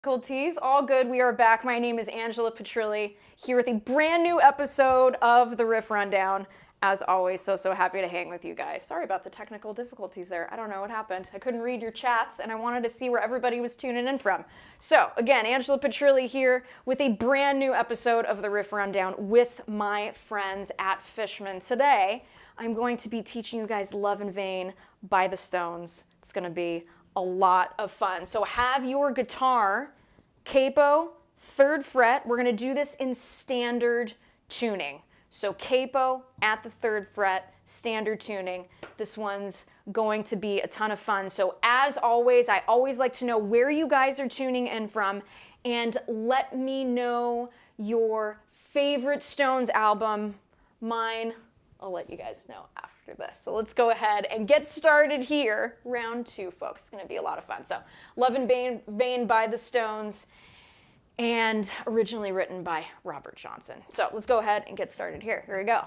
Difficulties, all good. We are back. My name is Angela Petrilli here with a brand new episode of the Riff Rundown. As always, so happy to hang with you guys. Sorry about the technical difficulties there. I don't know what happened. I couldn't read your chats and I wanted to see where everybody was tuning in from. So again, Angela Petrilli here with a brand new episode of the Riff Rundown with my friends at Fishman. Today, I'm going to be teaching you guys Love in Vain by the Stones. It's going to be a lot of fun. So have your guitar, capo, 3rd fret. We're going to do this in standard tuning. So capo at the 3rd fret, standard tuning. This one's going to be a ton of fun. So as always, I always like to know where you guys are tuning in from, and let me know your favorite Stones album. Mine, I'll let you guys know after this. So let's go ahead and get started here. Round 2, folks. It's going to be a lot of fun. So Love in Vain by the Stones, and originally written by Robert Johnson. So let's go ahead and get started here. Here we go.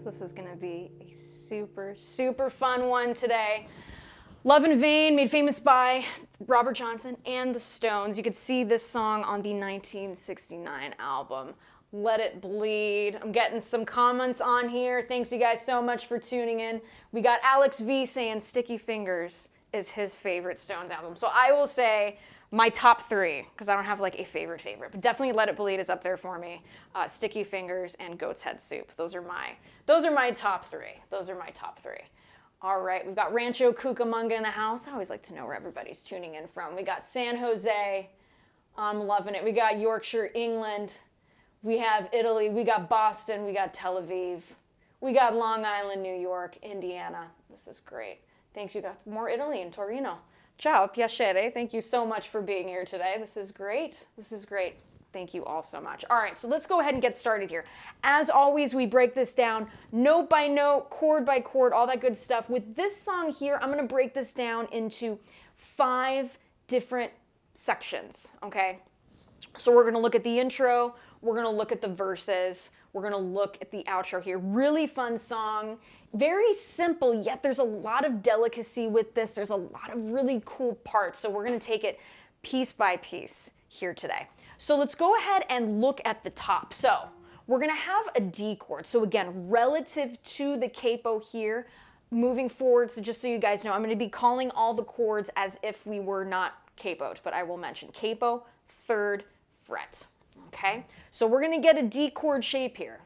This is going to be a super fun one today. Love in Vain, made famous by Robert Johnson and the Stones. You could see this song on the 1969 album, Let It Bleed. I'm getting some comments on here. Thanks you guys so much for tuning in. We got Alex V saying Sticky Fingers is his favorite Stones album. So I will say my top 3, because I don't have like a favorite, but definitely Let It Bleed is up there for me. Sticky Fingers and Goat's Head Soup. Those are my top 3. Those are my top 3. All right, we've got Rancho Cucamonga in the house. I always like to know where everybody's tuning in from. We got San Jose. I'm loving it. We got Yorkshire, England. We have Italy. We got Boston. We got Tel Aviv. We got Long Island, New York, Indiana. This is great. Thanks. You got more Italy and Torino. Ciao, piacere. Thank you so much for being here today. This is great. This is great. Thank you all so much. All right, so let's go ahead and get started here. As always, we break this down note by note, chord by chord, all that good stuff. With this song here, I'm going to break this down into 5 different sections, okay? So we're going to look at the intro, we're going to look at the verses, we're going to look at the outro here. Really fun song. Very simple, yet there's a lot of delicacy with this. There's a lot of really cool parts. So we're going to take it piece by piece here today. So let's go ahead and look at the top. So we're going to have a D chord. So again, relative to the capo here, moving forward, so just so you guys know, I'm going to be calling all the chords as if we were not capoed, but I will mention capo, 3rd fret. Okay? So we're going to get a D chord shape here.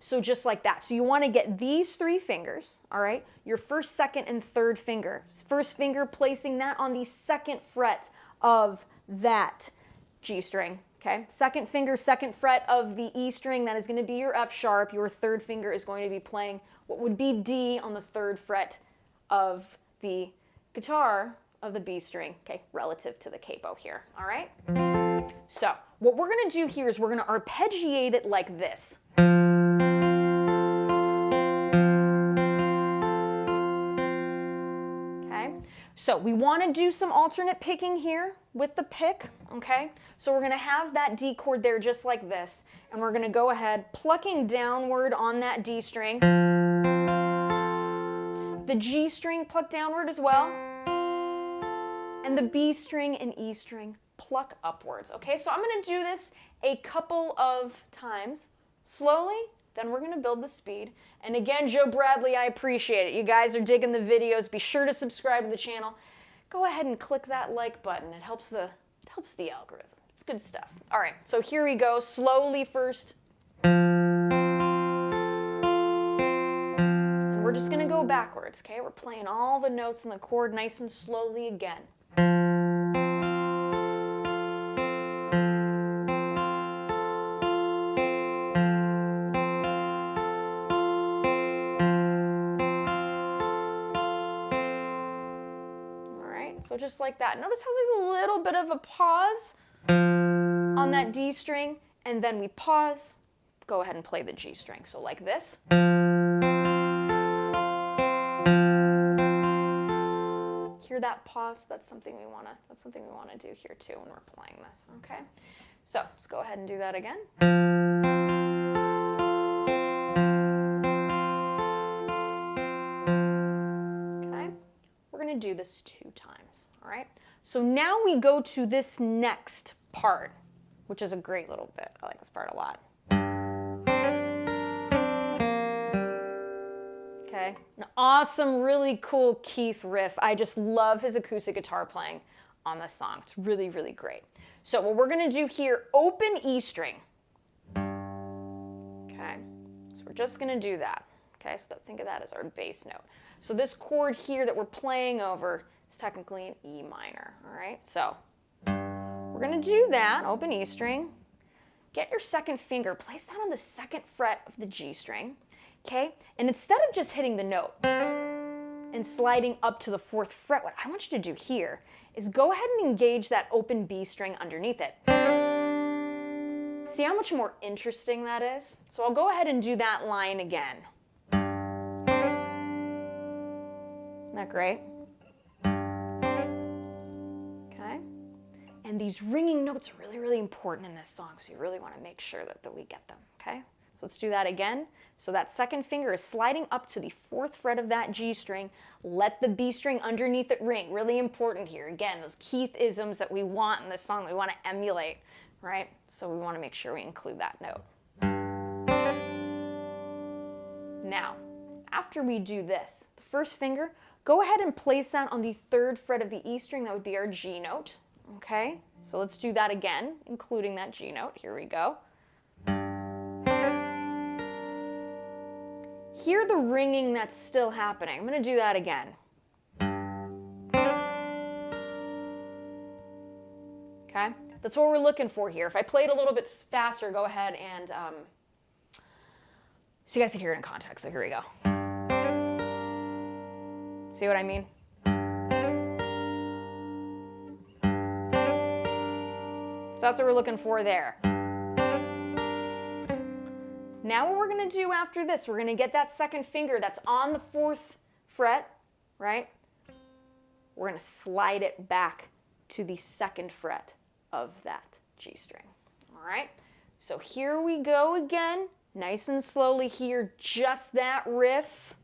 So just like that. So you want to get these 3 fingers, all right? Your first, second, and third finger. First finger placing that on the 2nd fret of that G string, okay? Second finger, 2nd fret of the E string, that is going to be your F sharp. Your third finger is going to be playing what would be D on the 3rd fret of the guitar of the B string, okay, relative to the capo here, all right? So what we're going to do here is we're going to arpeggiate it like this. So we want to do some alternate picking here with the pick, okay? So we're going to have that D chord there just like this, and we're going to go ahead plucking downward on that D string. The G string pluck downward as well, and the B string and E string pluck upwards, okay? So I'm going to do this a couple of times slowly. Then we're going to build the speed. And again, Joe Bradley, I appreciate it. You guys are digging the videos. Be sure to subscribe to the channel. Go ahead and click that like button. It helps the algorithm. It's good stuff. All right, so here we go. Slowly first. And we're just going to go backwards, okay? We're playing all the notes in the chord nice and slowly again. So just like that. Notice how there's a little bit of a pause on that D string, and then we pause, go ahead and play the G string. So like this. Hear that pause? That's something we want to do here too when we're playing this, okay? So let's go ahead and do that again. Do this 2 times, all right? So now we go to this next part, which is a great little bit. I like this part a lot. Okay, an awesome, really cool Keith riff. I just love his acoustic guitar playing on this song. It's really, really great. So what we're gonna do here, open E string. Okay, so we're just gonna do that. Okay, so think of that as our bass note. So this chord here that we're playing over is technically an E minor, all right? So we're going to do that, open E string. Get your 2nd finger, place that on the 2nd fret of the G string, okay? And instead of just hitting the note and sliding up to the 4th fret, what I want you to do here is go ahead and engage that open B string underneath it. See how much more interesting that is? So I'll go ahead and do that line again. Isn't that great? Okay. And these ringing notes are really, really important in this song, so you really want to make sure that we get them, okay? So let's do that again. So that 2nd finger is sliding up to the 4th fret of that G string. Let the B string underneath it ring. Really important here. Again, those Keith-isms that we want in this song, we want to emulate, right? So we want to make sure we include that note. Now, after we do this, the 1st finger, go ahead and place that on the 3rd fret of the E string. That would be our G note, okay? So let's do that again, including that G note. Here we go. Hear the ringing that's still happening. I'm going to do that again. Okay? That's what we're looking for here. If I play it a little bit faster, go ahead and... so you guys can hear it in context, so here we go. See what I mean? So that's what we're looking for there. Now what we're going to do after this, we're going to get that 2nd finger that's on the 4th fret, right? We're going to slide it back to the 2nd fret of that G string. All right? So here we go again. Nice and slowly here, just that riff.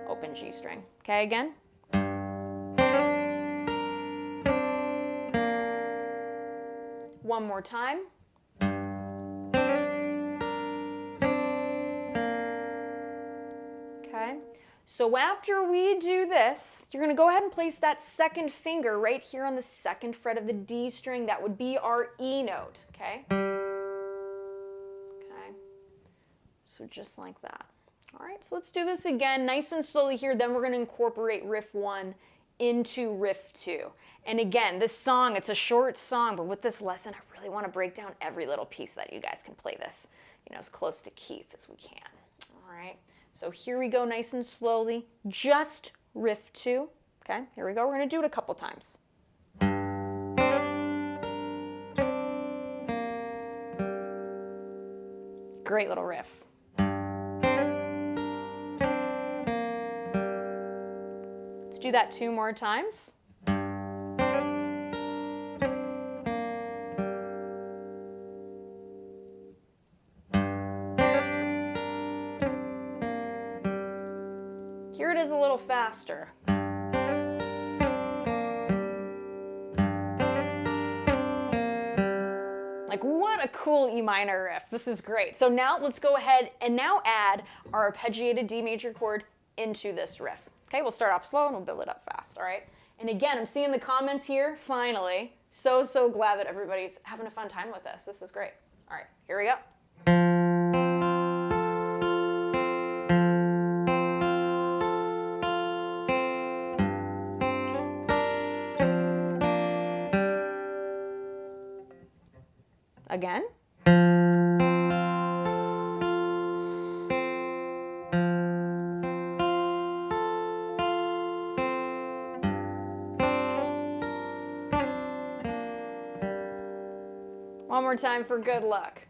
Open G string. Okay, again. One more time. Okay. So after we do this, you're going to go ahead and place that second finger right here on the second fret of the D string. That would be our E note, okay? Okay. So just like that. All right, so let's do this again, nice and slowly here. Then we're going to incorporate riff 1 into riff 2. And again, this song, it's a short song, but with this lesson, I really want to break down every little piece that you guys can play this, as close to Keith as we can. All right, so here we go, nice and slowly, just riff 2. Okay, here we go. We're going to do it a couple times. Great little riff. Let's do that 2 more times. Here it is a little faster. Like, what a cool E minor riff. This is great. So now let's go ahead and now add our arpeggiated D major chord into this riff. Okay, we'll start off slow and we'll build it up fast, all right? And again, I'm seeing the comments here, finally. So glad that everybody's having a fun time with this. This is great. All right, here we go. Again. One more time for good luck.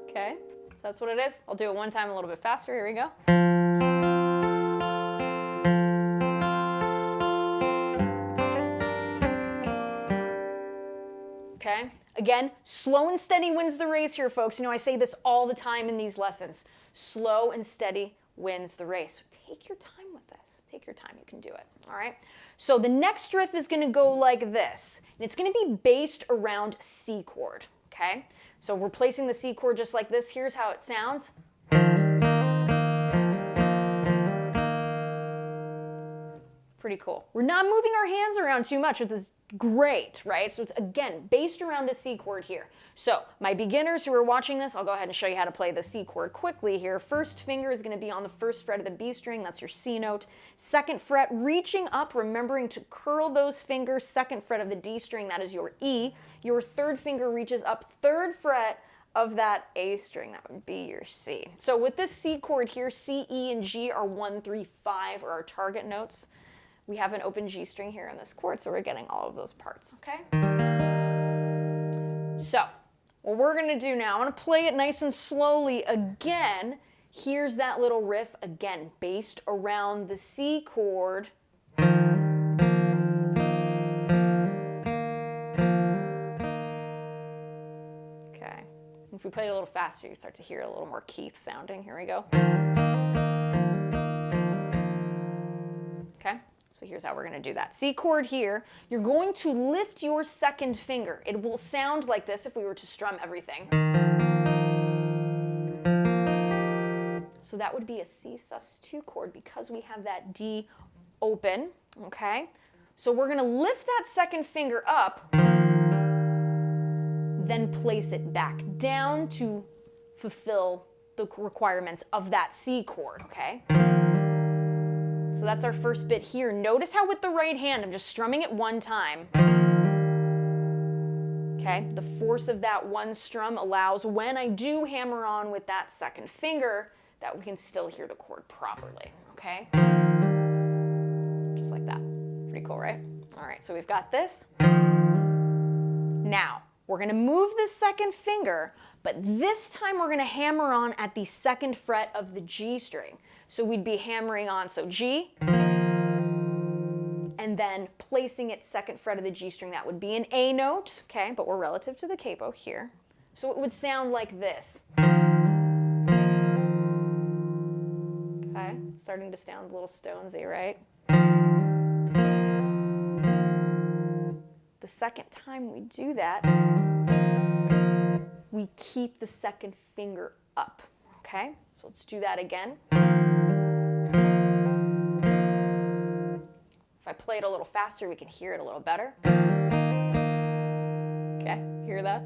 Okay, so that's what it is. I'll do it one time a little bit faster. Here we go. Okay, again, slow and steady wins the race here, folks. I say this all the time in these lessons. Slow and steady wins the race. So take your time with this. Take your time. You can do it. All right. So the next riff is going to go like this. And it's going to be based around C chord. Okay. So we're placing the C chord just like this. Here's how it sounds. Pretty cool. We're not moving our hands around too much, which is great, right? So it's, again, based around the C chord here. So my beginners who are watching this, I'll go ahead and show you how to play the C chord quickly here. First finger is going to be on the first fret of the B string. That's your C note. Second fret, reaching up, remembering to curl those fingers. Second fret of the D string, that is your E. Your third finger reaches up, third fret of that A string, that would be your C. So with this C chord here, C, E, and G are 1, 3, 5 are our target notes. We have an open G string here in this chord, so we're getting all of those parts, okay? So, what we're gonna do now, I'm gonna play it nice and slowly again. Here's that little riff, again, based around the C chord. Okay, if we play it a little faster, you start to hear a little more Keith sounding. Here we go. Okay. So here's how we're going to do that. C chord here, you're going to lift your second finger. It will sound like this if we were to strum everything. So that would be a C sus2 chord because we have that D open, okay? So we're going to lift that second finger up, then place it back down to fulfill the requirements of that C chord, okay? So that's our first bit here. Notice how with the right hand, I'm just strumming it one time. Okay, the force of that one strum allows when I do hammer on with that second finger that we can still hear the chord properly, okay? Just like that. Pretty cool, right? All right, so we've got this. Now, we're gonna move this second finger, but this time we're gonna hammer on at the second fret of the G string. So we'd be hammering on, so G, and then placing it second fret of the G string. That would be an A note, okay, but we're relative to the capo here. So it would sound like this. Okay, starting to sound a little Stonesy, right? second time we do that, we keep the second finger up, okay? So let's do that again. If I play it a little faster, we can hear it a little better. Okay, hear that?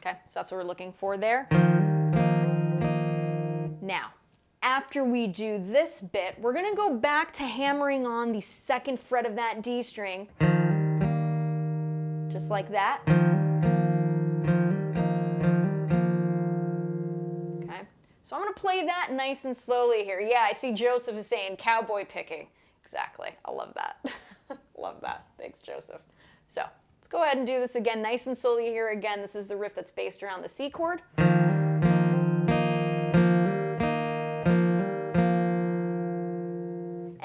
Okay, so that's what we're looking for there. Now, after we do this bit, we're going to go back to hammering on the second fret of that D string, just like that. Okay, so I'm going to play that nice and slowly here. Yeah, I see Joseph is saying cowboy picking. Exactly, I love that. Love that. Thanks, Joseph. So let's go ahead and do this again nice and slowly here. Again, this is the riff that's based around the C chord.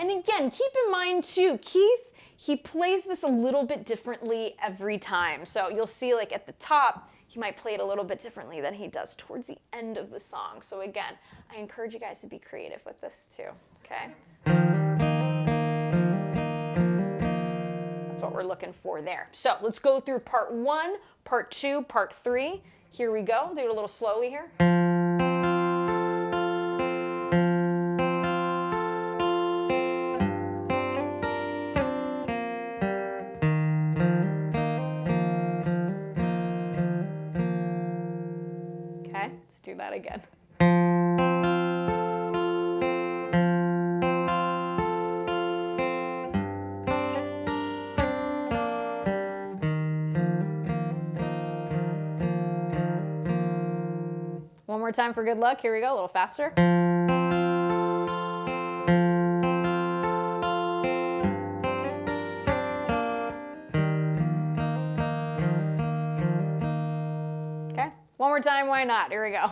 And again, keep in mind too, Keith, he plays this a little bit differently every time. So you'll see like at the top, he might play it a little bit differently than he does towards the end of the song. So again, I encourage you guys to be creative with this too, okay? That's what we're looking for there. So let's go through part 1, part 2, part 3. Here we go, do it a little slowly here. Do that again. One more time for good luck. Here we go, a little faster. Okay, one more time, why not? Here we go.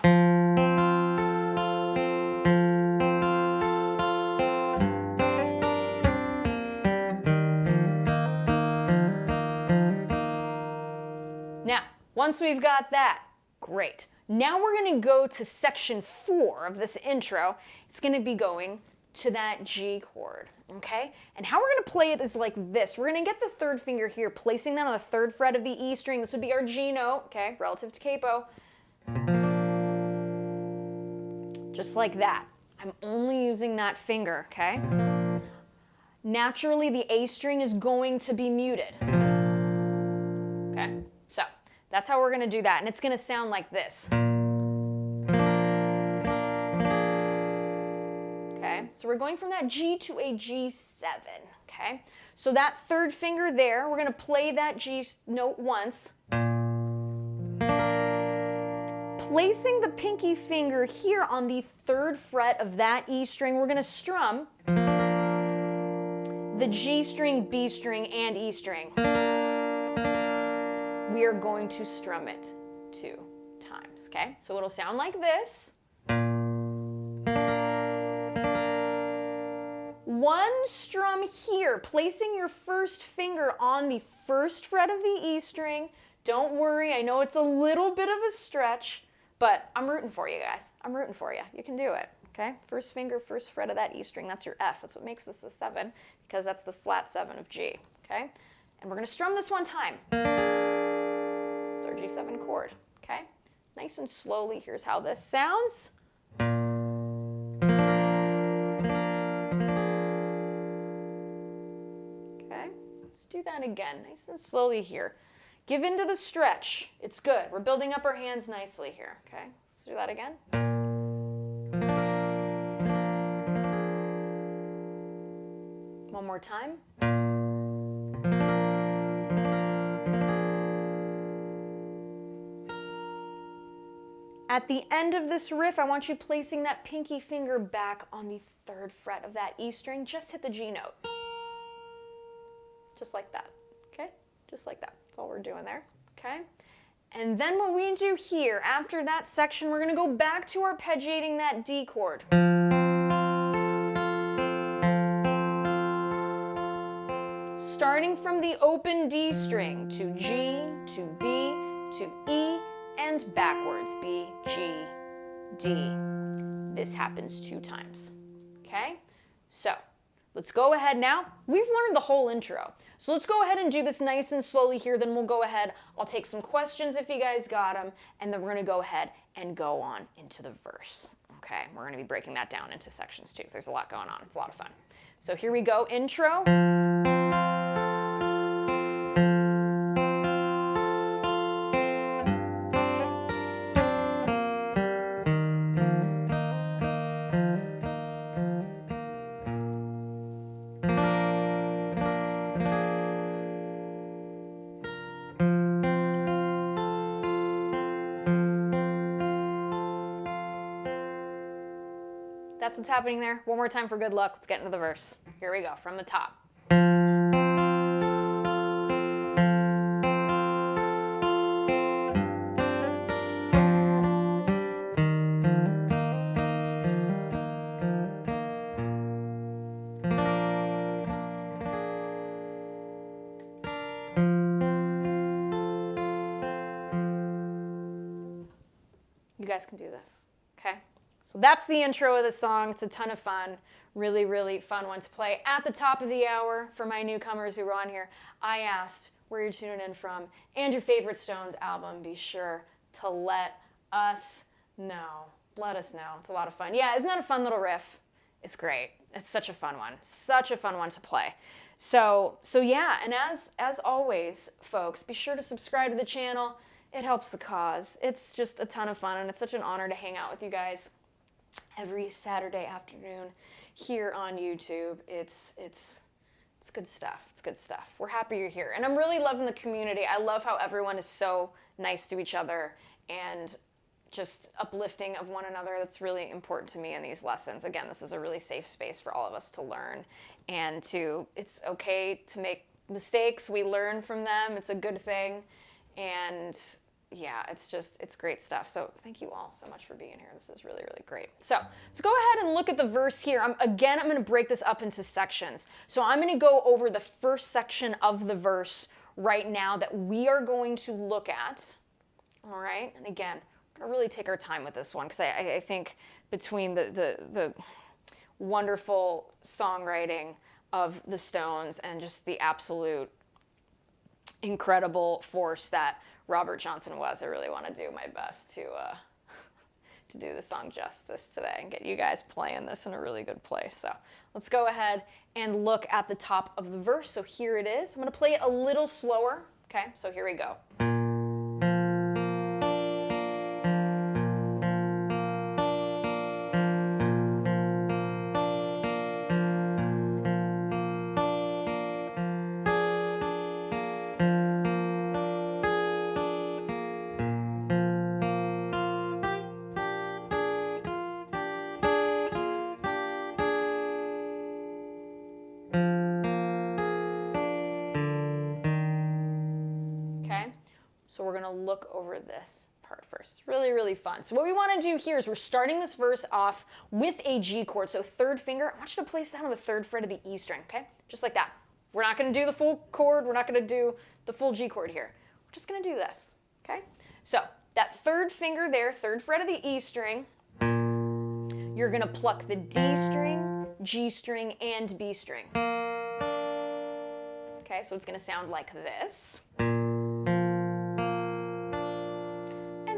Now, once we've got that, great. Now we're going to go to section 4 of this intro. It's going to be going to that G chord, okay? And how we're going to play it is like this. We're going to get the third finger here, placing that on the third fret of the E string. This would be our G note, okay, relative to capo. Just like that. I'm only using that finger, okay? Naturally, the A string is going to be muted. Okay, so that's how we're going to do that, and it's going to sound like this. Okay, so we're going from that G to a G7, okay? So that third finger there, we're going to play that G note once. Placing the pinky finger here on the third fret of that E string, we're going to strum the G string, B string, and E string. We are going to strum it 2 times, okay? So it'll sound like this. One strum here, placing your first finger on the first fret of the E string. Don't worry, I know it's a little bit of a stretch, but I'm rooting for you guys. I'm rooting for you. You can do it, okay? First finger, first fret of that E string, that's your F. That's what makes this a 7, because that's the flat 7 of G, okay? And we're going to strum this one time. It's our G7 chord, okay? Nice and slowly, here's how this sounds. Okay, let's do that again, nice and slowly here. Give into the stretch, it's good. We're building up our hands nicely here, okay? Let's do that again. One more time. At the end of this riff, I want you placing that pinky finger back on the third fret of that E string. Just hit the G note. Just like that, okay? Just like that. That's all we're doing there, okay? And then what we do here, after that section, we're going to go back to arpeggiating that D chord. Starting from the open D string to G, to B, to E, and backwards, B, G, D. This happens 2 times, okay? So let's go ahead now. We've learned the whole intro. So let's go ahead and do this nice and slowly here. Then we'll go ahead. I'll take some questions if you guys got them. And then we're going to go ahead and go on into the verse. Okay, we're going to be breaking that down into sections too, because there's a lot going on. It's a lot of fun. So here we go, intro. That's what's happening there. One more time for good luck. Let's get into the verse. Here we go, from the top. You guys can do this, okay? So that's the intro of the song. It's a ton of fun. Really, really fun one to play at the top of the hour. For my newcomers who were on here, I asked where you're tuning in from and your favorite Stones album. Be sure to let us know. Let us know. It's a lot of fun. Yeah, isn't that a fun little riff? It's great. It's such a fun one. Such a fun one to play. So yeah, and as always, folks, be sure to subscribe to the channel. It helps the cause. It's just a ton of fun, and it's such an honor to hang out with you guys every Saturday afternoon here on YouTube. It's good stuff. It's good stuff. We're happy you're here. And I'm really loving the community. I love how everyone is so nice to each other and just uplifting of one another. That's really important to me in these lessons. Again, this is a really safe space for all of us to learn and it's okay to make mistakes. We learn from them. It's a good thing. And yeah, it's great stuff. So thank you all so much for being here. This is really, really great. So let's go ahead and look at the verse here. I'm going to break this up into sections. So I'm going to go over the first section of the verse right now that we are going to look at. All right. And again, we're going to really take our time with this one because I think between the wonderful songwriting of the Stones and just the absolute incredible force that Robert Johnson was, I really want to do my best to do the song justice today and get you guys playing this in a really good place. So let's go ahead and look at the top of the verse. So here it is. I'm going to play it a little slower. Okay, so here we go. So we're going to look over this part first. Really, really fun. So what we want to do here is we're starting this verse off with a G chord. So third finger, I want you to place that on the third fret of the E string, okay? Just like that. We're not going to do the full chord. We're not going to do the full G chord here. We're just going to do this, okay? So that third finger there, third fret of the E string, you're going to pluck the D string, G string, and B string. Okay, so it's going to sound like this.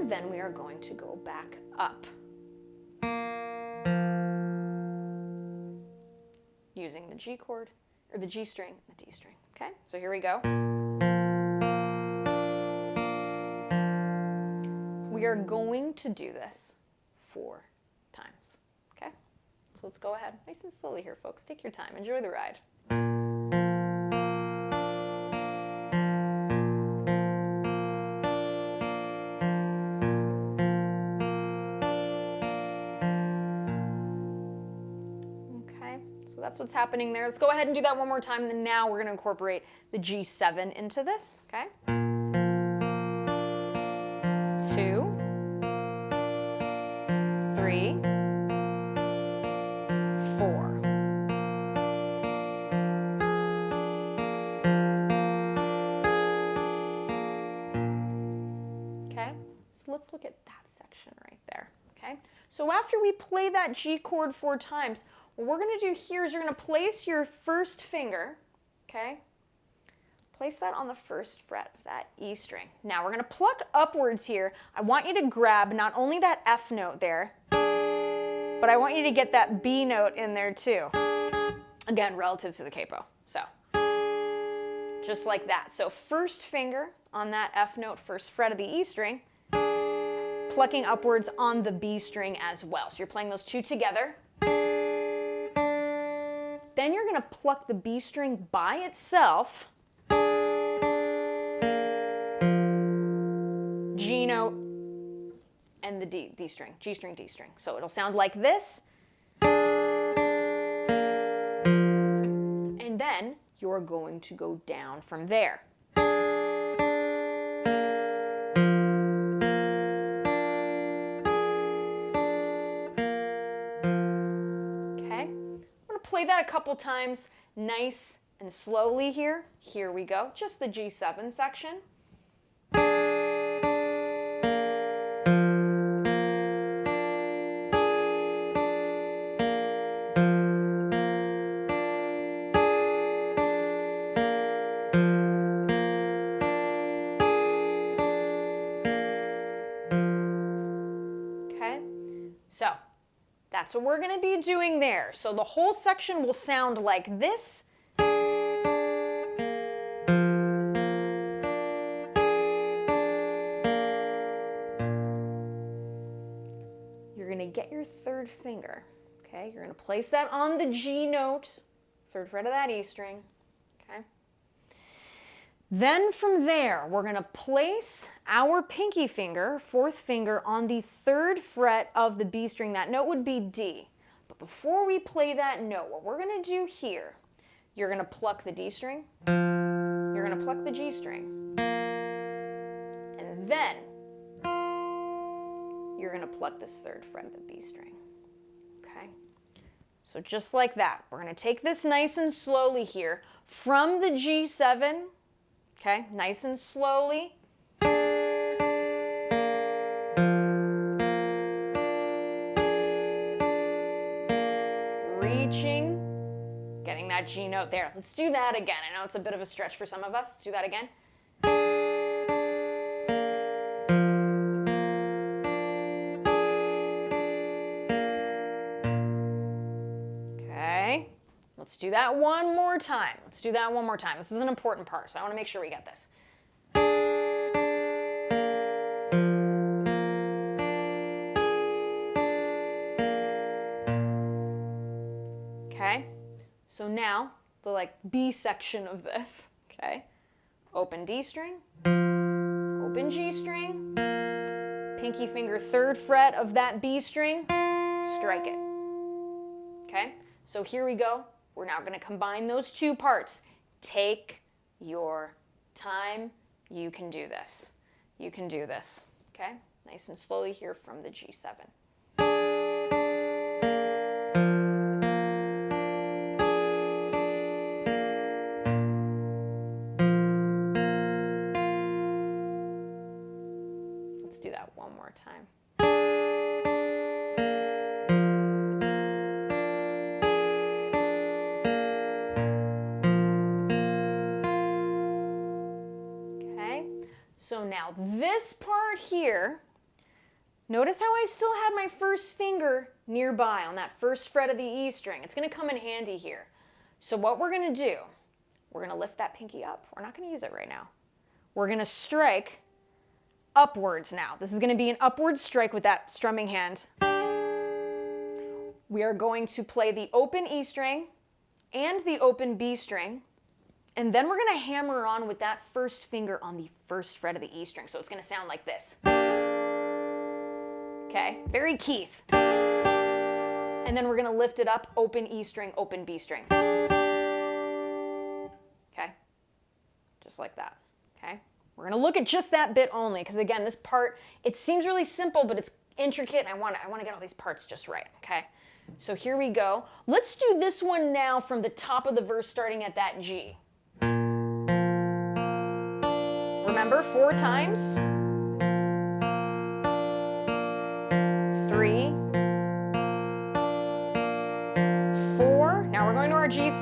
Then we are going to go back up using the G chord, or the G string, and the D string. Okay, so here we go. We are going to do this 4 times. Okay, so let's go ahead. Nice and slowly here, folks. Take your time. Enjoy the ride. That's what's happening there. Let's go ahead and do that one more time. And then now we're going to incorporate the G7 into this. Okay. 2, 3, 4. Okay. So let's look at that section right there. Okay. So after we play that G chord 4 times, what we're going to do here is you're going to place your first finger, okay? Place that on the first fret of that E string. Now we're going to pluck upwards here. I want you to grab not only that F note there, but I want you to get that B note in there too. Again, relative to the capo. So, just like that. So first finger on that F note, first fret of the E string, plucking upwards on the B string as well. So you're playing those two together. Then you're going to pluck the B string by itself, G note, and the D string, G string, D string. So it'll sound like this. And then you're going to go down from there. Play that a couple times, nice and slowly here. Here we go, just the G7 section. Okay, so that's what we're going to be doing there. So the whole section will sound like this. You're going to get your third finger, okay? You're going to place that on the G note, third fret of that E string, okay? Then from there, we're going to place our pinky finger, fourth finger, on the third fret of the B string. That note would be D. But before we play that note, what we're going to do here, you're going to pluck the D string, you're going to pluck the G string, and then you're going to pluck this third fret of the B string, okay? So just like that, we're going to take this nice and slowly here from the G7, okay, nice and slowly. Reaching, getting that G note there. Let's do that again. I know it's a bit of a stretch for some of us. Let's do that again. Okay. Let's do that one more time. Let's do that one more time. This is an important part, so I want to make sure we get this. Okay, so now the B section of this, okay? Open D string, open G string, pinky finger third fret of that B string, strike it. Okay, so here we go. We're now going to combine those two parts. Take your time. You can do this. You can do this. Okay, nice and slowly here from the G7. Let's do that one more time. Okay, so now this part here, notice how I still had my first finger nearby on that first fret of the E string. It's going to come in handy here. So what we're going to do, we're going to lift that pinky up. We're not going to use it right now. We're going to strike upwards now. This is going to be an upward strike with that strumming hand. We are going to play the open E string and the open B string, and then we're going to hammer on with that first finger on the first fret of the E string. So it's going to sound like this. Okay, very Keith. And then we're going to lift it up, open E string, open B string. Okay, just like that. Okay. We're going to look at just that bit only, because again, this part, it seems really simple, but it's intricate, and I want to get all these parts just right, okay? So here we go. Let's do this one now from the top of the verse, starting at that G. Remember, 4 times. 3,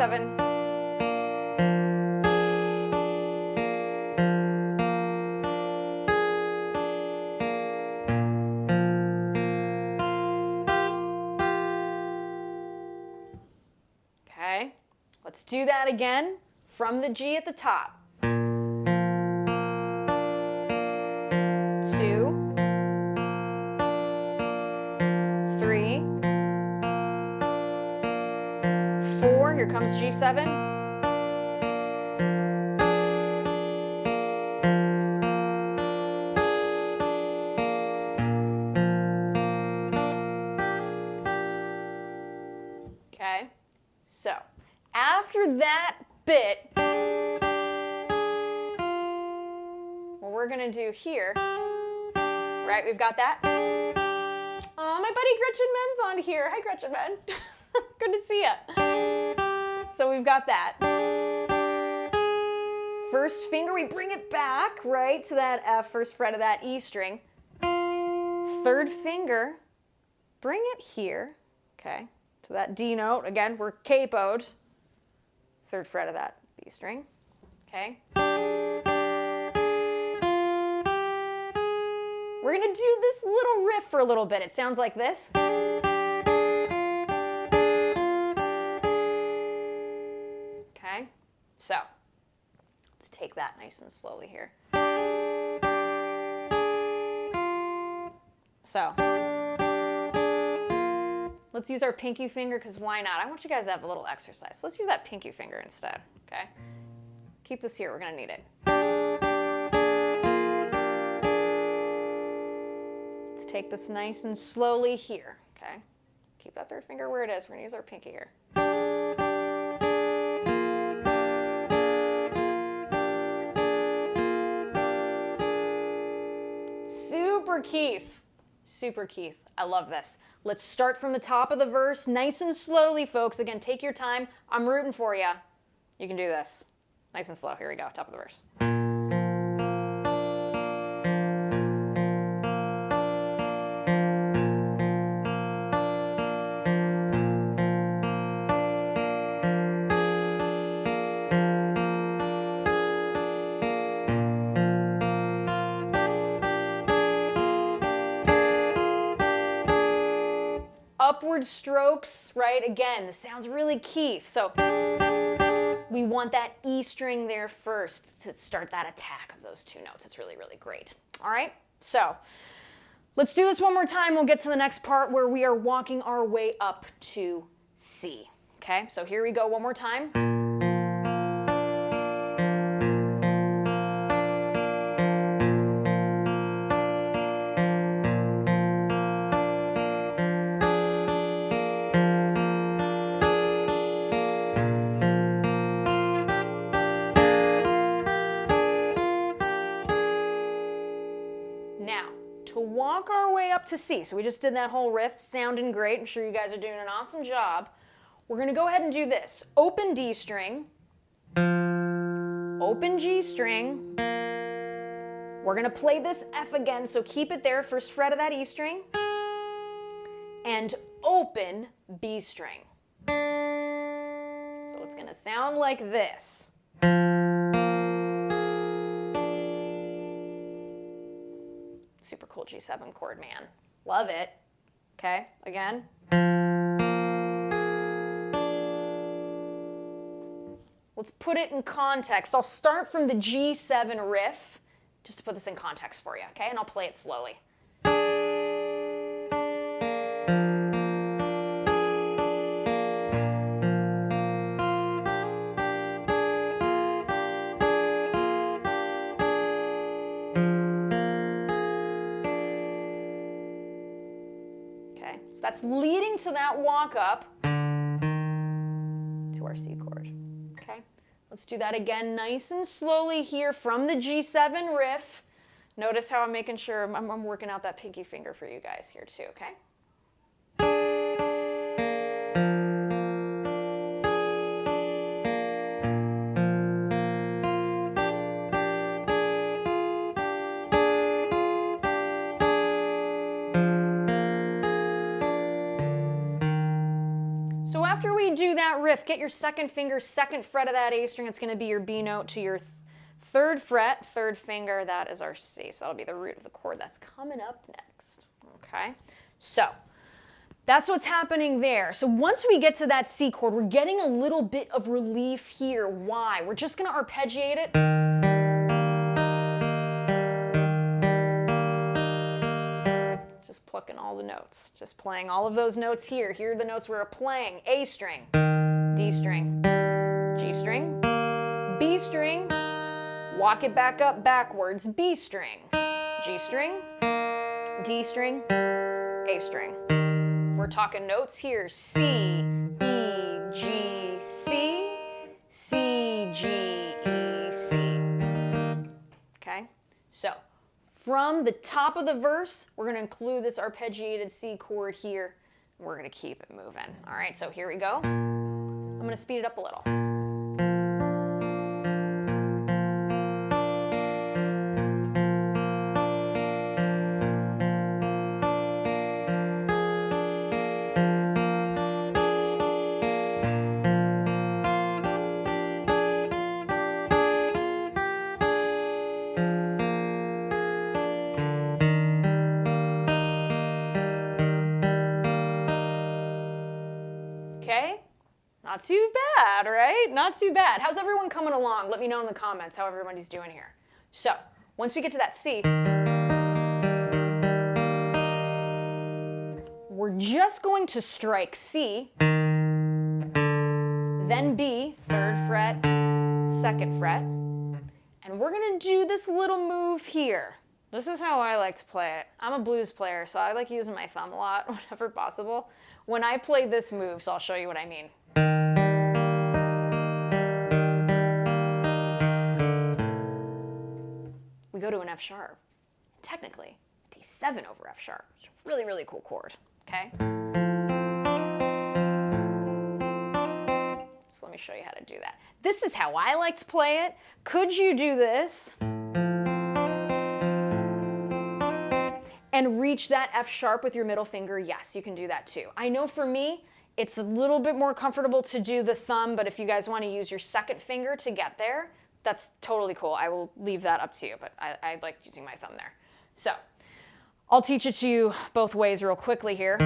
G7. Okay, let's do that again from the G at the top. 2, 3, 4, here comes G7. Okay, so after that bit, what we're gonna do here, right, we've got that. Oh, my buddy Gretchen Men's on here. Hi, Gretchen Men. Good to see ya. So we've got that. First finger, we bring it back, right, to that first fret of that E string. Third finger, bring it here, okay, to that D note. Again, we're capoed. Third fret of that B string, okay. We're gonna do this little riff for a little bit. It sounds like this. Okay, so let's take that nice and slowly here. So let's use our pinky finger, because why not? I want you guys to have a little exercise. Let's use that pinky finger instead, okay? Keep this here, we're gonna need it. Let's take this nice and slowly here, okay? Keep that third finger where it is. We're gonna use our pinky here. Super Keith. Super Keith. I love this. Let's start from the top of the verse, nice and slowly, folks. Again, take your time. I'm rooting for you. You can do this. Nice and slow. Here we go, top of the verse. Upward strokes, right? Again, this sounds really Keith. So we want that E string there first to start that attack of those two notes. It's really, really great. All right, so let's do this one more time. We'll get to the next part where we are walking our way up to C. Okay, so here we go one more time. Now, to walk our way up to C, so we just did that whole riff, sounding great. I'm sure you guys are doing an awesome job. We're going to go ahead and do this. Open D string, open G string. We're going to play this F again, so keep it there, first fret of that E string, and open B string. So it's going to sound like this. Super cool G7 chord, man. Love it. Okay, again. Let's put it in context. I'll start from the G7 riff, just to put this in context for you, okay? And I'll play it slowly. So that's leading to that walk up to our C chord. Okay, let's do that again nice and slowly here from the G7 riff. Notice how I'm making sure I'm working out that pinky finger for you guys here too, okay? after we do that riff, get your second finger, second fret of that A string. It's going to be your B note to your third fret, third finger. That is our C. So that'll be the root of the chord that's coming up next. Okay? So that's what's happening there. So once we get to that C chord, we're getting a little bit of relief here. Why? We're just going to arpeggiate it. Just plucking all the notes. Just playing all of those notes here. Here are the notes we're playing. A string, D string, G string, B string, walk it back up backwards, B string, G string, D string, A string. We're talking notes here, C, E, G, C, C, G, E, C. Okay? So, from the top of the verse, we're going to include this arpeggiated C chord here. We're going to keep it moving. All right, so here we go. I'm going to speed it up a little. Okay, not too bad, right? Not too bad. How's everyone coming along? Let me know in the comments how everybody's doing here. So, once we get to that C, we're just going to strike C, then B, third fret, second fret, and we're gonna do this little move here. This is how I like to play it. I'm a blues player, so I like using my thumb a lot whenever possible. When I play this move, so I'll show you what I mean. We go to an F sharp. Technically, D7 over F sharp. It's a really, really cool chord, okay? So let me show you how to do that. This is how I like to play it. Could you do this and reach that F sharp with your middle finger? Yes, you can do that too. I know for me, it's a little bit more comfortable to do the thumb, but if you guys want to use your second finger to get there, that's totally cool. I will leave that up to you, but I like using my thumb there. So, I'll teach it to you both ways real quickly here.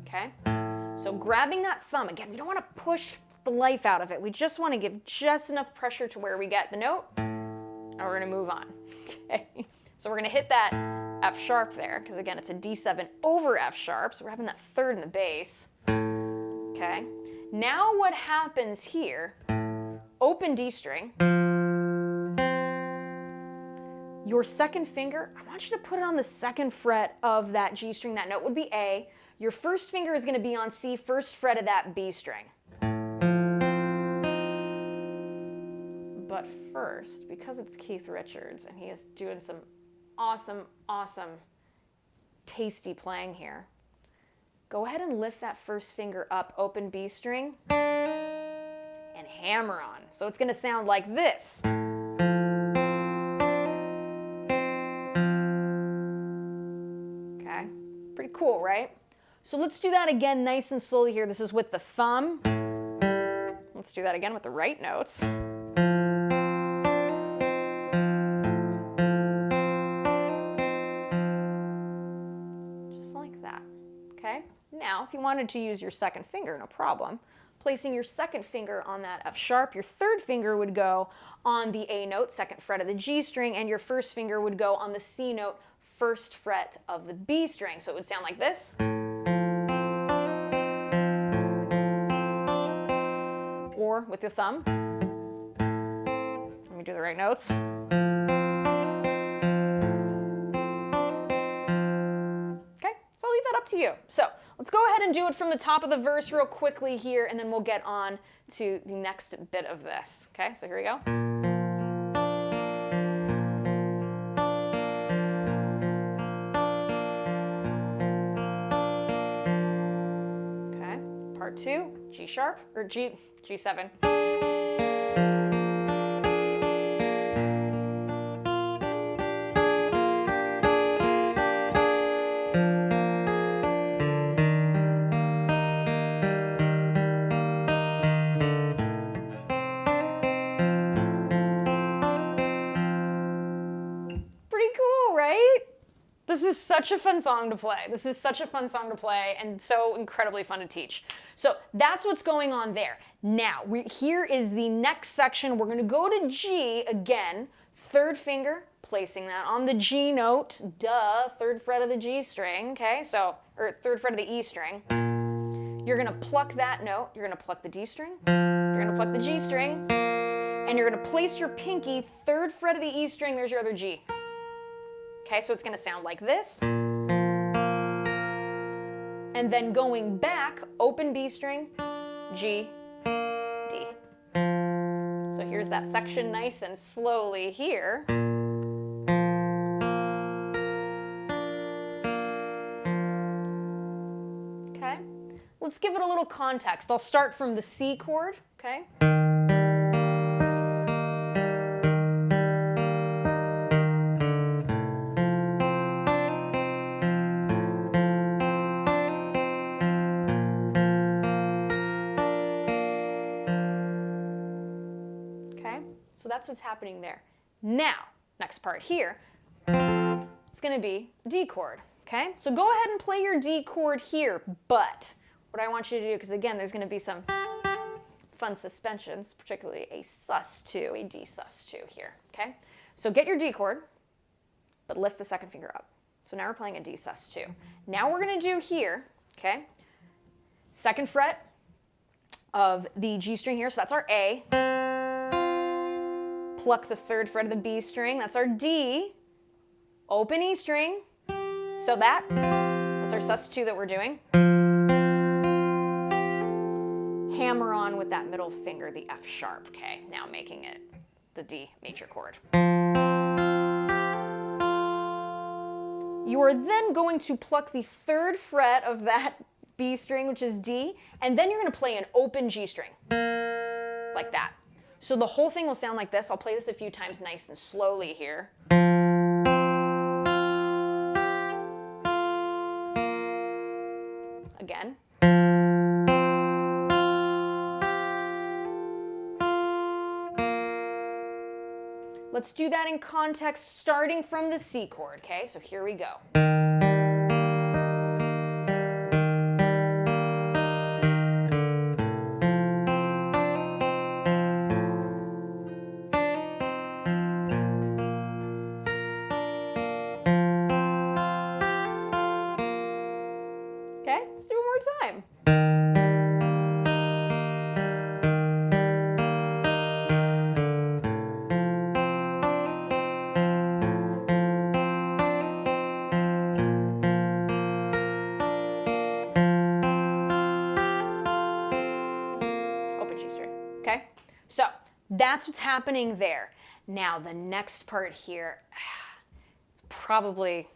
Okay, so grabbing that thumb, again, we don't want to push the life out of it. We just want to give just enough pressure to where we get the note. And we're going to move on. Okay, so we're going to hit that F sharp there, because again, it's a D7 over F sharp, so we're having that third in the bass. Okay, now what happens here, open D string, your second finger, I want you to put it on the second fret of that G string. That note would be A. Your first finger is going to be on C, first fret of that B string. But first, because it's Keith Richards and he is doing some awesome, awesome, tasty playing here, go ahead and lift that first finger up, open B string, and hammer on. So it's going to sound like this. Okay, pretty cool, right? So let's do that again nice and slowly here. This is with the thumb. Let's do that again with the right notes. Now, if you wanted to use your second finger, no problem. Placing your second finger on that F sharp, your third finger would go on the A note, second fret of the G string, and your first finger would go on the C note, first fret of the B string. So it would sound like this. Or with your thumb. Let me do the right notes. Okay, so I'll leave that up to you. So let's go ahead and do it from the top of the verse real quickly here, and then we'll get on to the next bit of this. Okay, so here we go. Okay, part 2, G sharp, or G7. This is such a fun song to play. This is such a fun song to play and so incredibly fun to teach. So that's what's going on there. Now, here is the next section. We're going to go to G again, third finger, placing that on the G note, duh, third fret of the G string, okay? So, or third fret of the E string. You're going to pluck that note, you're going to pluck the D string, you're going to pluck the G string, and you're going to place your pinky third fret of the E string, there's your other G. Okay, so it's going to sound like this. And then going back, open B string, G, D. So here's that section nice and slowly here. Okay, let's give it a little context. I'll start from the C chord, okay? So that's what's happening there. Now, next part here, it's going to be D chord, okay? So go ahead and play your D chord here, but what I want you to do, because again, there's going to be some fun suspensions, particularly a sus2, a D sus2 here, okay? So get your D chord, but lift the second finger up. So now we're playing a D sus2. Now we're going to do here, okay, second fret of the G string here, so that's our A. Pluck the third fret of the B string, that's our D, open E string, so that's our sus2 that we're doing. Hammer on with that middle finger, the F sharp, okay, now making it the D major chord. You are then going to pluck the third fret of that B string, which is D, and then you're going to play an open G string, like that. So the whole thing will sound like this. I'll play this a few times nice and slowly here. Again. Let's do that in context starting from the C chord, okay? So here we go. That's what's happening there. Now, the next part here, it's probably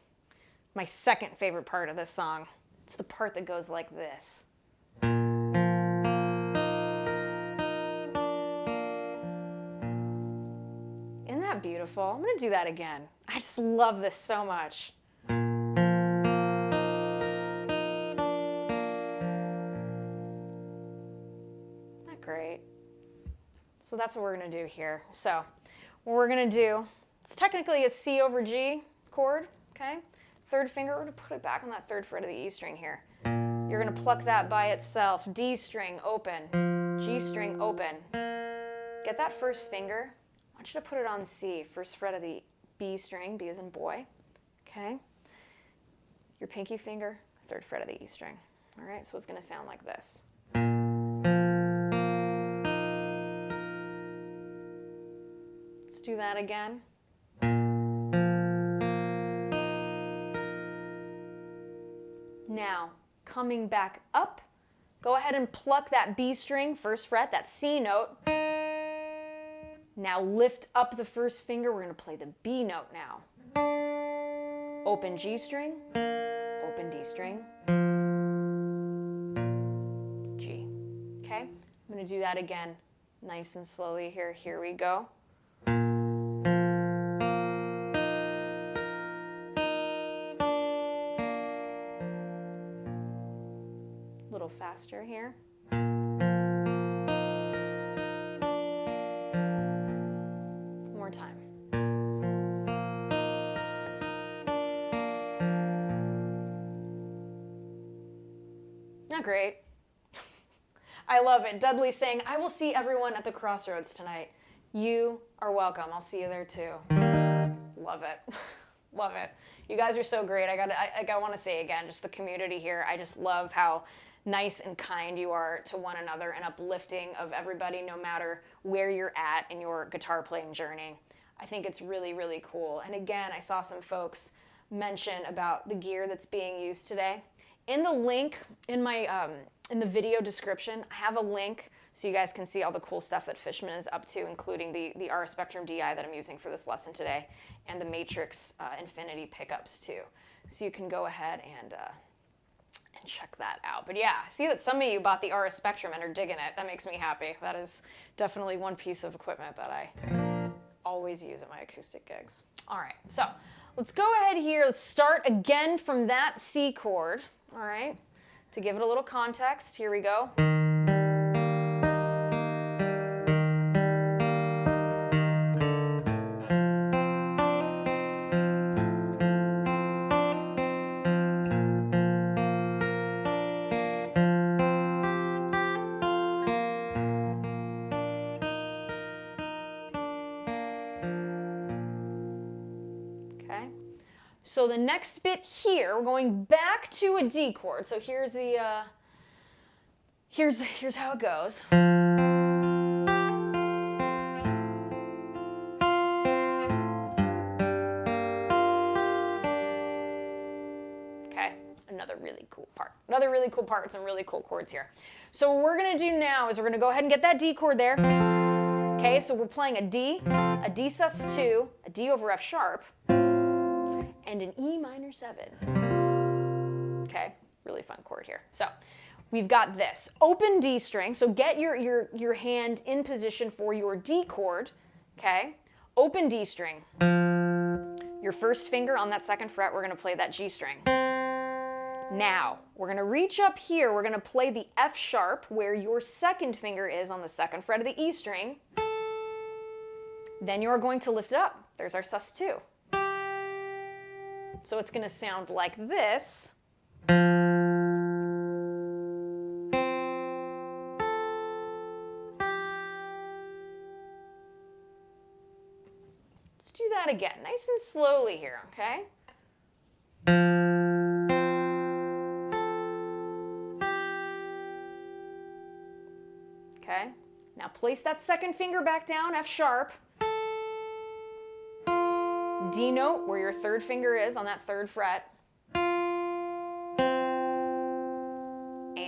my second favorite part of this song. It's the part that goes like this. Isn't that beautiful? I'm going to do that again. I just love this so much. Isn't that great? So that's what we're going to do here. So what we're going to do, it's technically a C over G chord, okay? Third finger, we're going to put it back on that third fret of the E string here. You're going to pluck that by itself. D string, open. G string, open. Get that first finger. I want you to put it on C, first fret of the B string, B as in boy, okay? Your pinky finger, third fret of the E string. All right, so it's going to sound like this. Do that again. Now, coming back up, go ahead and pluck that B string, first fret, that C note. Now lift up the first finger. We're going to play the B note now. Open G string, open D string, G. Okay? I'm going to do that again nice and slowly here. Here we go. A little faster here. One more time. that great? I love it. Dudley saying, I will see everyone at the crossroads tonight. You are welcome. I'll see you there too. Love it. Love it. You guys are so great. I want to say again, just the community here. I just love how nice and kind you are to one another and uplifting of everybody, no matter where you're at in your guitar playing journey. I think it's really, really cool. And again, I saw some folks mention about the gear that's being used today. In the link in my in the video description, I have a link so you guys can see all the cool stuff that Fishman is up to, including the RS Spectrum DI that I'm using for this lesson today, and the Matrix Infinity pickups too. So you can go ahead and check that out. But yeah, I see that some of you bought the RS Spectrum and are digging it. That makes me happy. That is definitely one piece of equipment that I always use at my acoustic gigs. All right, so let's go ahead here. Let's start again from that C chord. All right, to give it a little context, here we go. So the next bit here, we're going back to a D chord. So here's the here's how it goes. Okay, another really cool part. Another really cool part, some really cool chords here. So what we're gonna do now is we're gonna go ahead and get that D chord there. Okay, so we're playing a D sus2, a D over F sharp, and an E minor 7. Okay, really fun chord here. So we've got this open D string. So get your hand in position for your D chord. Okay, open D string. Your first finger on that second fret, we're gonna play that G string. Now, we're gonna reach up here, we're gonna play the F sharp where your second finger is on the second fret of the E string. Then you're going to lift it up. There's our sus2. So it's going to sound like this. Let's do that again, nice and slowly here, okay? Okay, now place that second finger back down, F sharp. D note, where your third finger is on that third fret. A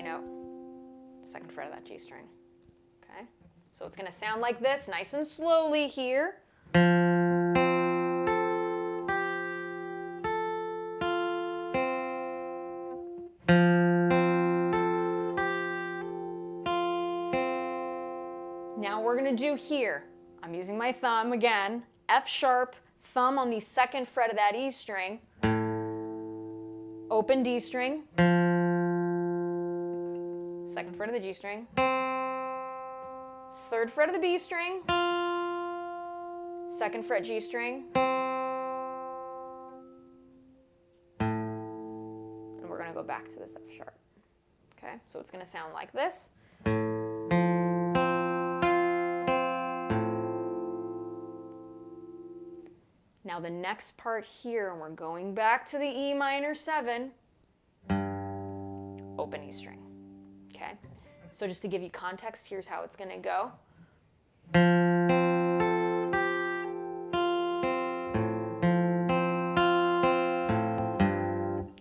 note, second fret of that G string. Okay, so it's going to sound like this, nice and slowly here. Now we're going to do here, I'm using my thumb again, F sharp, thumb on the second fret of that E string, open D string, second fret of the G string, third fret of the B string, second fret G string, and we're going to go back to this F sharp. Okay, so it's going to sound like this. Now the next part here, and we're going back to the E minor 7, open E string, okay? So just to give you context, here's how it's gonna go.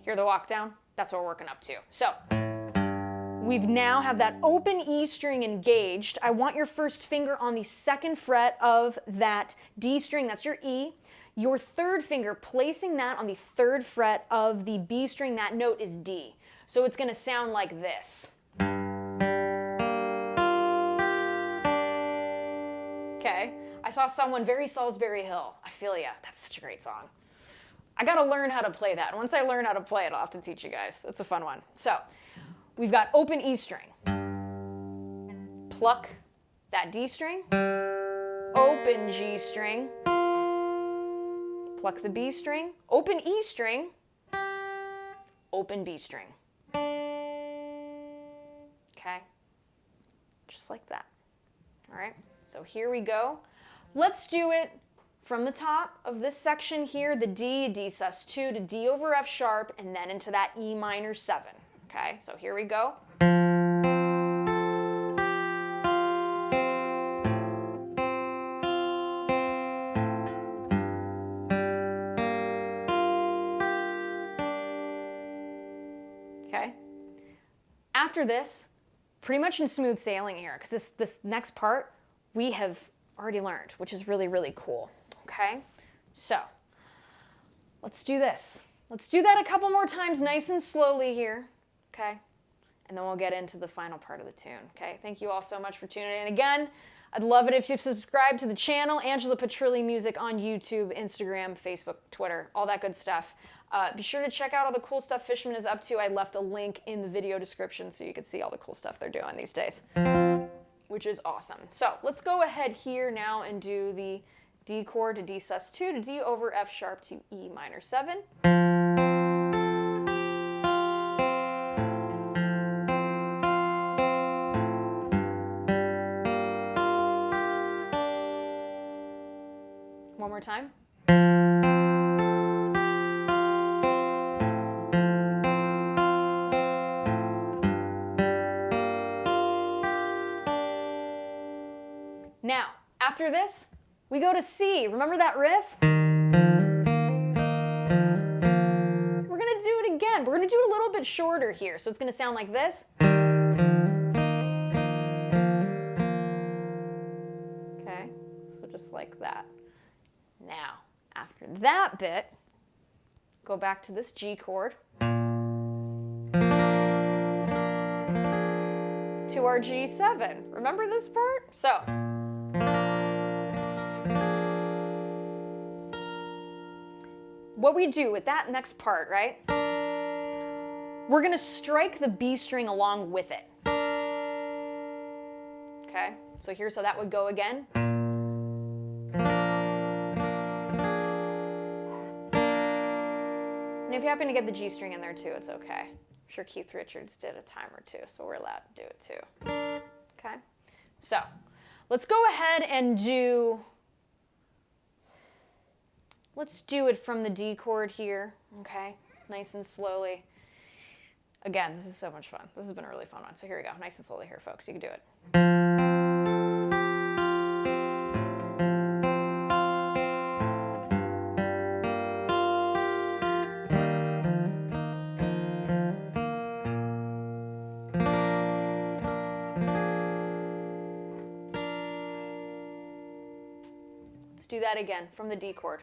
Hear the walk down? That's what we're working up to. So we've now have that open E string engaged. I want your first finger on the second fret of that D string, that's your E. Your third finger, placing that on the third fret of the B string, that note is D. So it's going to sound like this. Okay, I saw someone, very Salisbury Hill. I feel ya, that's such a great song. I got to learn how to play that. Once I learn how to play it, I'll have to teach you guys. It's a fun one. So we've got open E string. Pluck that D string. Open G string. Pluck the B string, open E string, open B string. just like that. All right, so here we go. Let's do it from the top of this section here, the D sus2 to D over F sharp, and then into that E minor 7. Okay, so here we go. Okay. After this, pretty much in smooth sailing here, because this next part we have already learned, which is really, really cool. Okay, so let's do this. Let's do that a couple more times nice and slowly here, okay? And then we'll get into the final part of the tune, okay? Thank you all so much for tuning in. Again, I'd love it if you subscribe to the channel, Angela Petrilli Music on YouTube, Instagram, Facebook, Twitter, all that good stuff. Be sure to check out all the cool stuff Fishman is up to. I left a link in the video description so you can see all the cool stuff they're doing these days, which is awesome. So let's go ahead here now and do the D chord to D sus2 to D over F sharp to E minor 7. One more time. Now, after this, we go to C. Remember that riff? We're going to do it again. We're going to do it a little bit shorter here, so it's going to sound like this. Okay, so just like that. Now, after that bit, go back to this G chord to our G7. Remember this part? So, what we do with that next part, right? We're going to strike the B string along with it. Okay, so here's how that would go again. And if you happen to get the G string in there too, it's okay. I'm sure Keith Richards did a time or two, so we're allowed to do it too. Okay, so let's go ahead and let's do it from the D chord here, okay? Nice and slowly. Again, this is so much fun. This has been a really fun one. So here we go, nice and slowly here, folks. You can do it. Let's do that again from the D chord.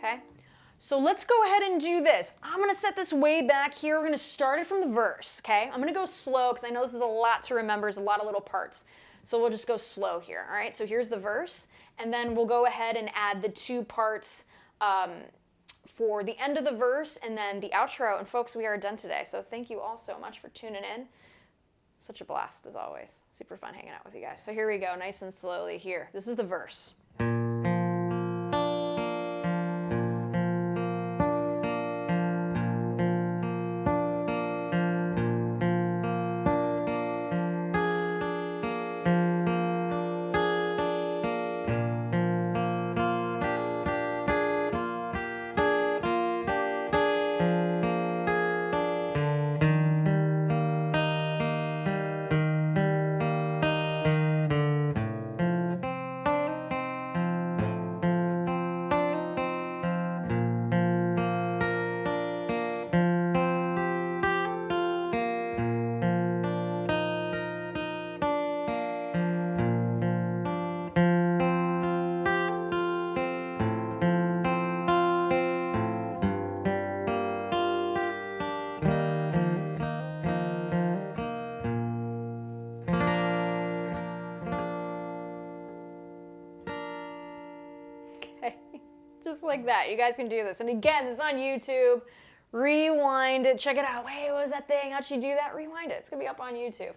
Okay, so let's go ahead and do this. I'm going to set this way back here. We're going to start it from the verse, okay? I'm going to go slow because I know this is a lot to remember. There's a lot of little parts. So we'll just go slow here, all right? So here's the verse, and then we'll go ahead and add the 2 parts for the end of the verse and then the outro. And folks, we are done today. So thank you all so much for tuning in. Such a blast as always. Super fun hanging out with you guys. So here we go, nice and slowly here. This is the verse. Just like that. You guys can do this. And again, this is on YouTube. Rewind it. Check it out. Hey, what was that thing? How'd she do that? Rewind it. It's going to be up on YouTube.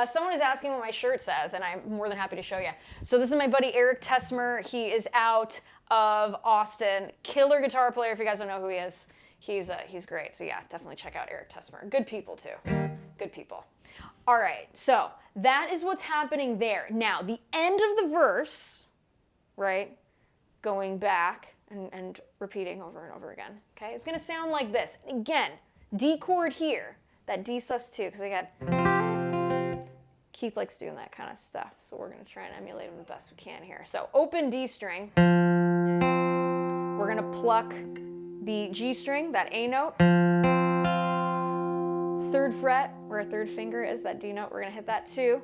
Someone is asking what my shirt says, and I'm more than happy to show you. So this is my buddy Eric Tesmer. He is out of Austin. Killer guitar player. If you guys don't know who he is, he's great. So yeah, definitely check out Eric Tesmer. Good people too. Good people. All right, so that is what's happening there. Now, the end of the verse, right, going back and repeating over and over again, okay, it's going to sound like this. Again, D chord here, that D sus2, because I got, Keith likes doing that kind of stuff, so we're going to try and emulate him the best we can here. So open D string, we're going to pluck the G string, that A note, 3rd fret, where our 3rd finger is, that D note, we're going to hit that too.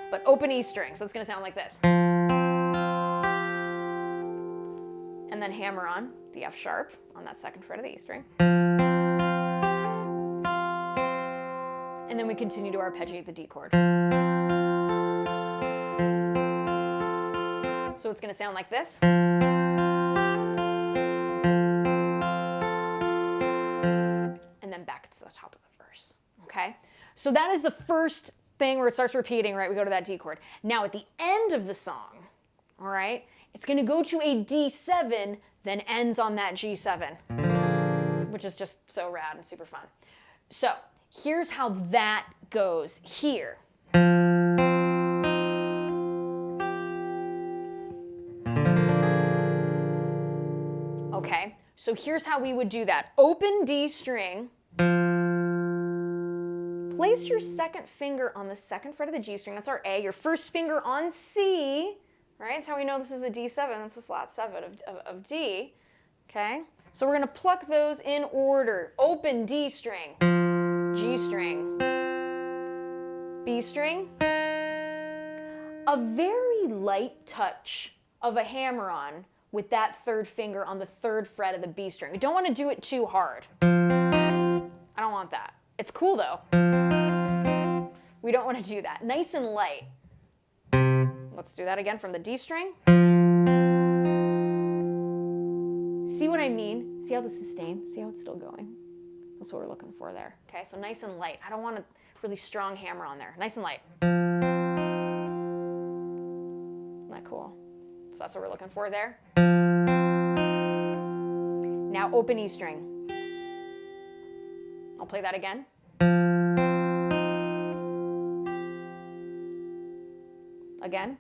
But open E string, so it's going to sound like this. And then hammer on the F sharp on that 2nd fret of the E string. And then we continue to arpeggiate the D chord. So it's going to sound like this. And then back to the top of the verse, okay? So that is the first thing where it starts repeating, right? We go to that D chord. Now at the end of the song, all right, it's going to go to a D7, then ends on that G7, which is just so rad and super fun. So here's how that goes here. Okay, so here's how we would do that. Open D string. Place your 2nd finger on the 2nd fret of the G string. That's our A. Your 1st finger on C. Right? That's how we know this is a D7. That's a flat 7 of D. Okay? So we're going to pluck those in order. Open D string, G string, B string. A very light touch of a hammer-on with that 3rd finger on the 3rd fret of the B string. We don't want to do it too hard. I don't want that. It's cool though. We don't want to do that. Nice and light. Let's do that again from the D string. See what I mean? See how the sustain? See how it's still going? That's what we're looking for there. Okay, so nice and light. I don't want a really strong hammer on there. Nice and light. Isn't that cool? So that's what we're looking for there. Now open E string. I'll play that again. Again.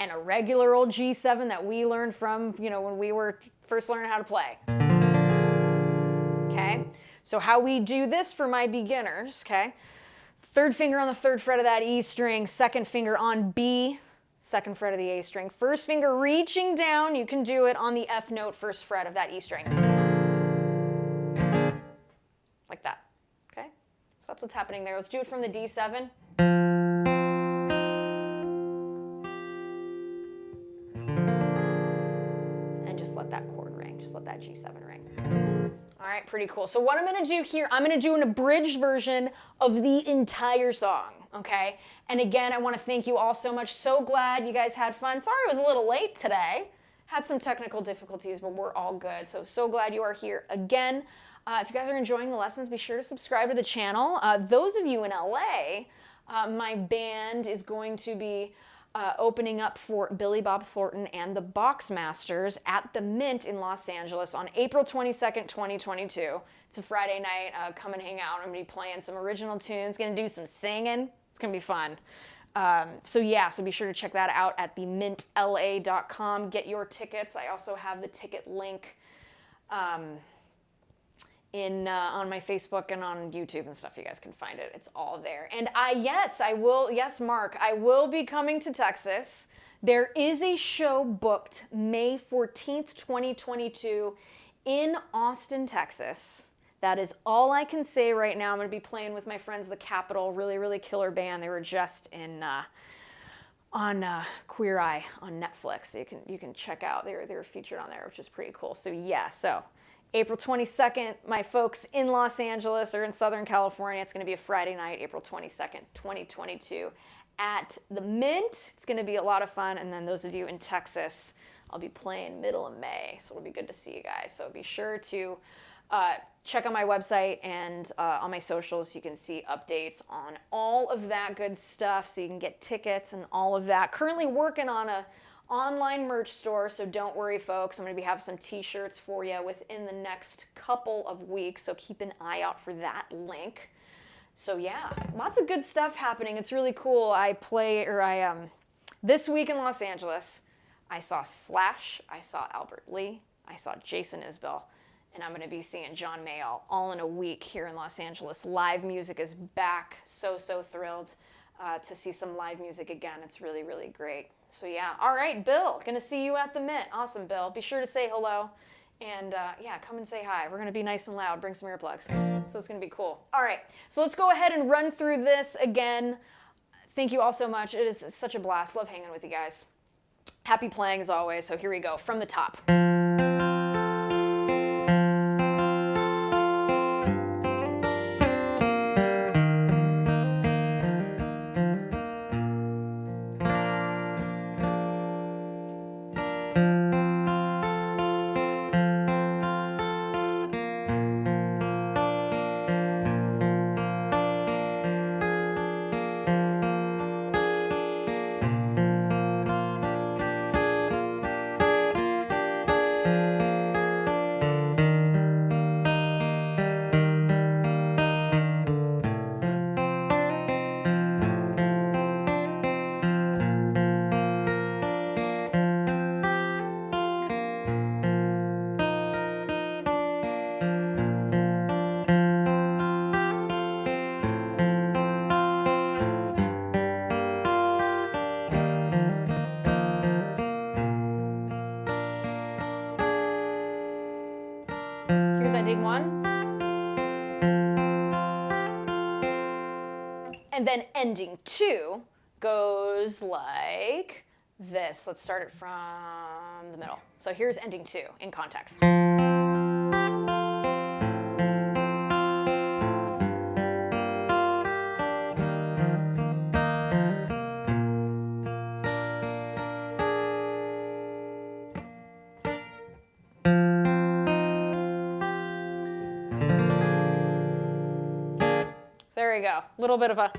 And a regular old G7 that we learned from, when we were first learning how to play. Okay? So how we do this for my beginners, okay? 3rd finger on the 3rd fret of that E string, 2nd finger on B, 2nd fret of the A string, 1st finger reaching down, you can do it on the F note, 1st fret of that E string. Like that, okay? So that's what's happening there. Let's do it from the D7. And just let that chord ring, just let that G7 ring. All right, pretty cool. So what I'm going to do here, I'm going to do an abridged version of the entire song, okay? And again, I want to thank you all so much. So glad you guys had fun. Sorry I was a little late today. Had some technical difficulties, but we're all good. So glad you are here again. If you guys are enjoying the lessons, be sure to subscribe to the channel. Those of you in LA, my band is going to be opening up for Billy Bob Thornton and the Boxmasters at the Mint in Los Angeles on April 22nd, 2022. It's a Friday night. Come and hang out. I'm going to be playing some original tunes, going to do some singing. It's going to be fun. So be sure to check that out at themintla.com. Get your tickets. I also have the ticket link on my Facebook and on YouTube and stuff. You guys can find it. It's all there. And Mark, I will be coming to Texas. There is a show booked May 14th, 2022 in Austin, Texas. That is all I can say right now. I'm going to be playing with my friends, The Capitol, really, really killer band. They were just on Queer Eye on Netflix. So you can check out. They were featured on there, which is pretty cool. So April 22nd, my folks in Los Angeles or in Southern California, it's going to be a Friday night, April 22nd, 2022 at the Mint. It's going to be a lot of fun. And then those of you in Texas, I'll be playing middle of May, so it'll be good to see you guys. So be sure to check out my website and on my socials. You can see updates on all of that good stuff, so you can get tickets and all of that. Currently working on a online merch store, so don't worry, folks. I'm going to have some t-shirts for you within the next couple of weeks, so keep an eye out for that link. So yeah, lots of good stuff happening. It's really cool. This week in Los Angeles, I saw Slash, I saw Albert Lee, I saw Jason Isbell, and I'm going to be seeing John Mayall all in a week here in Los Angeles. Live music is back. So thrilled to see some live music again. It's really, really great. So yeah, all right, Bill, gonna see you at the Mint. Awesome, Bill. Be sure to say hello, and yeah, come and say hi. We're gonna be nice and loud. Bring some earplugs. So it's gonna be cool. All right, so let's go ahead and run through this again. Thank you all so much. It is such a blast. Love hanging with you guys. Happy playing as always. So here we go from the top. Ending 1. And then ending 2 goes like this. Let's start it from the middle. So here's ending 2 in context. There we go. A little bit of a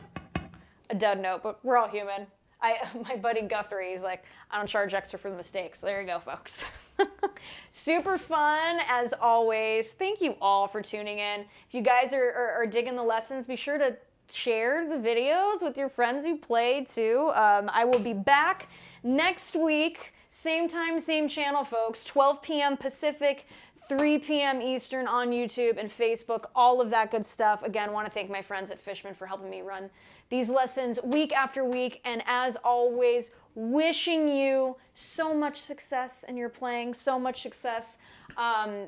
dud note, but we're all human. My buddy Guthrie, he's like, I don't charge extra for the mistakes. So there you go, folks. Super fun, as always. Thank you all for tuning in. If you guys are digging the lessons, be sure to share the videos with your friends who play, too. I will be back next week. Same time, same channel, folks. 12 p.m. Pacific, 3 p.m. Eastern on YouTube and Facebook, all of that good stuff. Again, want to thank my friends at Fishman for helping me run these lessons week after week. And as always, wishing you so much success in your playing, so much success.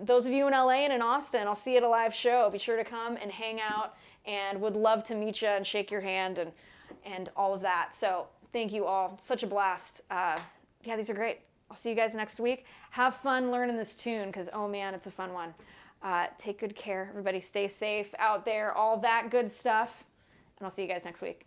Those of you in LA and in Austin, I'll see you at a live show. Be sure to come and hang out, and would love to meet you and shake your hand and all of that. So thank you all. Such a blast. Yeah, these are great. I'll see you guys next week. Have fun learning this tune, because, oh man, it's a fun one. Take good care. Everybody stay safe out there, all that good stuff. And I'll see you guys next week.